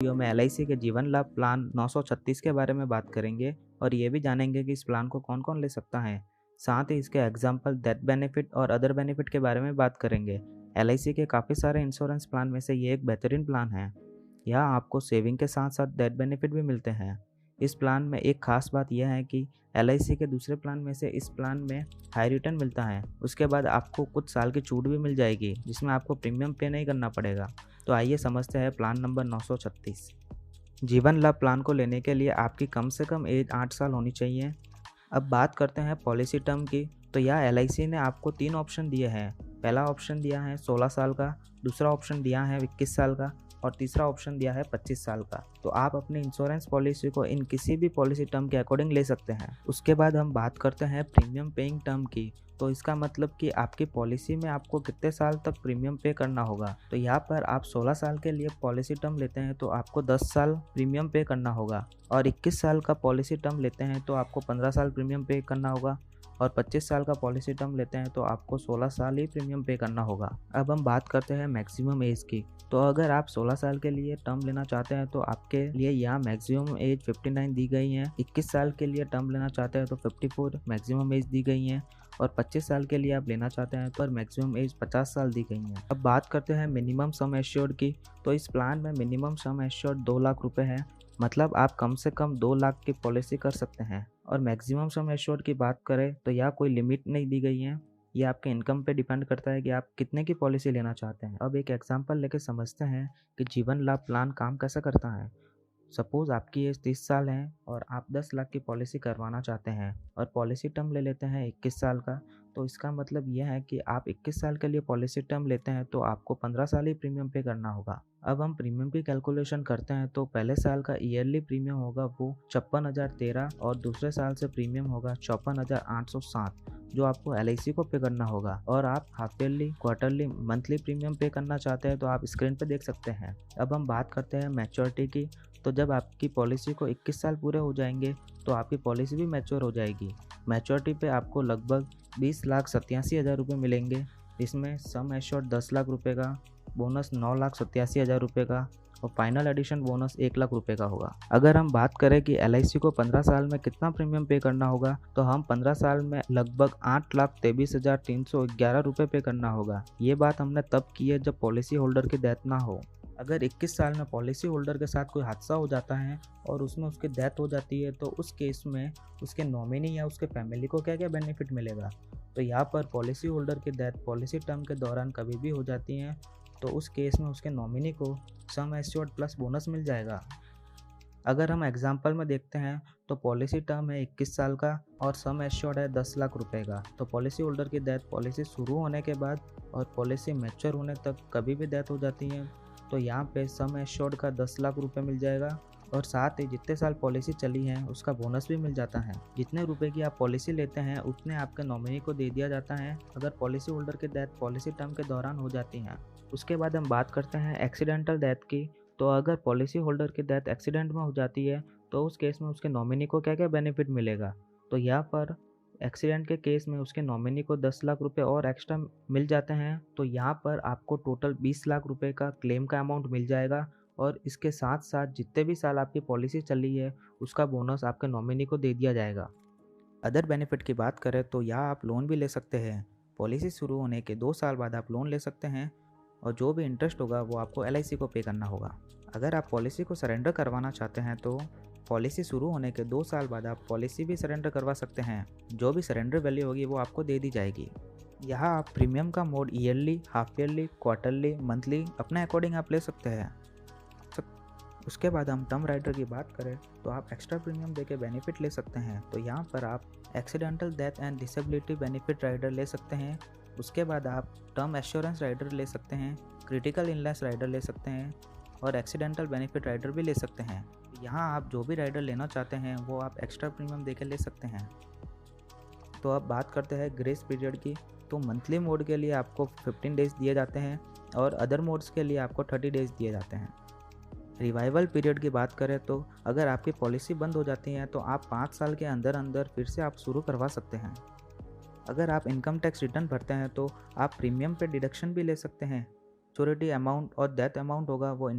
Video में LIC के जीवन लाभ प्लान 936 के बारे में बात करेंगे और ये भी जानेंगे कि इस प्लान को कौन कौन ले सकता है। साथ ही इसके एग्जाम्पल डेथ बेनिफिट और अदर बेनिफिट के बारे में बात करेंगे। एलआईसी के काफ़ी सारे इंश्योरेंस प्लान में से ये एक बेहतरीन प्लान है। यहाँ आपको सेविंग के साथ साथ डेथ बेनिफिट भी मिलते हैं। इस प्लान में एक खास बात यह है कि एलआईसी के दूसरे प्लान में से इस प्लान में हाई रिटर्न मिलता है। उसके बाद आपको कुछ साल की छूट भी मिल जाएगी जिसमें आपको प्रीमियम पे नहीं करना पड़ेगा। तो आइए समझते हैं प्लान नंबर 936। जीवन लाभ प्लान को लेने के लिए आपकी कम से कम एज 8 साल होनी चाहिए। अब बात करते हैं पॉलिसी टर्म की। तो यहाँ एलआईसी ने आपको 3 ऑप्शन दिए हैं। पहला ऑप्शन दिया है 16 साल का, दूसरा ऑप्शन दिया है 21 साल का और तीसरा ऑप्शन दिया है 25 साल का। तो आप अपनी इंश्योरेंस पॉलिसी को इन किसी भी पॉलिसी टर्म के अकॉर्डिंग ले सकते हैं। उसके बाद हम बात करते हैं प्रीमियम पेइंग टर्म की। तो इसका मतलब कि आपकी पॉलिसी में आपको कितने साल तक प्रीमियम पे करना होगा। तो यहाँ पर आप 16 साल के लिए पॉलिसी टर्म लेते हैं तो आपको 10 साल प्रीमियम पे करना होगा, और 21 साल का पॉलिसी टर्म लेते हैं तो आपको 15 साल प्रीमियम पे करना होगा, और 25 साल का पॉलिसी टर्म लेते हैं तो आपको 16 साल ही प्रीमियम पे करना होगा। अब हम बात करते हैं मैक्सिमम एज की। तो अगर आप 16 साल के लिए टर्म लेना चाहते हैं तो आपके लिए यहाँ मैक्सिमम एज 59 दी गई है। 21 साल के लिए टर्म लेना चाहते हैं तो 54 मैक्सिमम एज दी गई है, और 25 साल के लिए आप लेना चाहते हैं तो मैक्सिमम एज 50 साल दी गई है। अब बात करते हैं मिनिमम सम एश्योर्ड की। तो इस प्लान में मिनिमम सम एश्योर्ड 2 लाख रुपए है, मतलब आप कम से कम 2 लाख की पॉलिसी कर सकते हैं। और मैक्सिमम सम एश्योर्ड की बात करें तो यहाँ कोई लिमिट नहीं दी गई है। ये आपके इनकम पे डिपेंड करता है कि आप कितने की पॉलिसी लेना चाहते हैं। अब एक एग्जांपल लेके समझते हैं कि जीवन लाभ प्लान काम कैसे करता है। सपोज़ आपकी एज 30 साल है और आप 10 लाख की पॉलिसी करवाना चाहते हैं और पॉलिसी टर्म ले लेते हैं 21 साल का। तो इसका मतलब यह है कि आप 21 साल के लिए पॉलिसी टर्म लेते हैं तो आपको 15 साल ही प्रीमियम पे करना होगा। अब हम प्रीमियम की कैलकुलेशन करते हैं तो पहले साल का ईयरली प्रीमियम होगा वो 56,013 और दूसरे साल से प्रीमियम होगा 54,807 जो आपको एलआईसी को पे करना होगा। और आप half yearly, quarterly, monthly premium पे करना चाहते हैं तो आप स्क्रीन पे देख सकते हैं। अब हम बात करते हैं मैच्योरिटी की। तो जब आपकी पॉलिसी को 21 साल पूरे हो जाएंगे तो आपकी पॉलिसी भी मैच्योर हो जाएगी। मैच्योरिटी पे आपको लगभग 20,87,000 रुपये मिलेंगे। इसमें सम एश्योर्ड 10 लाख रुपये का, बोनस 9,87,000 रुपये का और फाइनल एडिशन बोनस 1 लाख रुपये का होगा। अगर हम बात करें कि एलआईसी को 15 साल में कितना प्रीमियम पे करना होगा तो हम 15 साल में लगभग 8,23,311 रुपये पे करना होगा। ये बात हमने तब की है जब पॉलिसी होल्डर की डेथ ना हो। अगर 21 साल में पॉलिसी होल्डर के साथ कोई हादसा हो जाता है और उसमें उसकी डेथ हो जाती है तो उस केस में उसके नॉमिनी या उसके फैमिली को क्या क्या बेनिफिट मिलेगा। तो यहाँ पर पॉलिसी होल्डर की डेथ पॉलिसी टर्म के दौरान कभी भी हो जाती है तो उस केस में उसके नॉमिनी को सम एश्योर्ड प्लस बोनस मिल जाएगा। अगर हम एग्जाम्पल में देखते हैं तो पॉलिसी टर्म है 21 साल का और सम एश्योर्ड है 10 लाख रुपए का। तो पॉलिसी होल्डर की डेथ पॉलिसी शुरू होने के बाद और पॉलिसी मैच्योर होने तक कभी भी डेथ हो जाती है तो यहाँ पे सम एश्योर्ड का 10 लाख रुपए मिल जाएगा, और साथ ही जितने साल पॉलिसी चली है उसका बोनस भी मिल जाता है। जितने रुपए की आप पॉलिसी लेते हैं उतने आपके नॉमिनी को दे दिया जाता है अगर पॉलिसी होल्डर की डेथ पॉलिसी टर्म के दौरान हो जाती है। उसके बाद हम बात करते हैं एक्सीडेंटल डेथ की। तो अगर पॉलिसी होल्डर की डेथ एक्सीडेंट में हो जाती है तो उस केस में उसके नॉमिनी को क्या क्या बेनिफिट मिलेगा। तो यहाँ पर एक्सीडेंट के केस में उसके नॉमिनी को 10 लाख रुपए और एक्स्ट्रा मिल जाते हैं। तो यहाँ पर आपको टोटल 20 लाख रुपए का क्लेम का अमाउंट मिल जाएगा, और इसके साथ साथ जितने भी साल आपकी पॉलिसी चली है उसका बोनस आपके नॉमिनी को दे दिया जाएगा। अदर बेनिफिट की बात करें तो यहाँ आप लोन भी ले सकते हैं। पॉलिसी शुरू होने के 2 साल बाद आप लोन ले सकते हैं और जो भी इंटरेस्ट होगा वो आपको एलआईसी को पे करना होगा। अगर आप पॉलिसी को सरेंडर करवाना चाहते हैं तो पॉलिसी शुरू होने के 2 साल बाद आप पॉलिसी भी सरेंडर करवा सकते हैं। जो भी सरेंडर वैल्यू होगी वो आपको दे दी जाएगी। यहाँ आप प्रीमियम का mode yearly, half yearly, quarterly, monthly अपने अकॉर्डिंग आप ले सकते हैं। उसके बाद हम टर्म राइडर की बात करें तो आप एक्स्ट्रा प्रीमियम देके बेनिफिट ले सकते हैं। तो यहाँ पर आप accidental death and disability benefit rider ले सकते हैं। उसके बाद आप टर्म एश्योरेंस राइडर ले सकते हैं, क्रिटिकल इलनेस राइडर ले सकते हैं और एक्सीडेंटल बेनिफिट राइडर भी ले सकते हैं। यहाँ आप जो भी राइडर लेना चाहते हैं वो आप एक्स्ट्रा प्रीमियम देके ले सकते हैं। तो अब बात करते हैं ग्रेस पीरियड की। तो मंथली मोड के लिए आपको 15 डेज दिए जाते हैं और अदर मोड्स के लिए आपको 30 डेज दिए जाते हैं। रिवाइवल पीरियड की बात करें तो अगर आपकी पॉलिसी बंद हो जाती है तो आप 5 साल के अंदर अंदर फिर से आप शुरू करवा सकते हैं। अगर आप इनकम टैक्स रिटर्न भरते हैं तो आप प्रीमियम पे डिडक्शन भी ले सकते हैं। मैच्योरिटी अमाउंट और डेथ अमाउंट होगा वो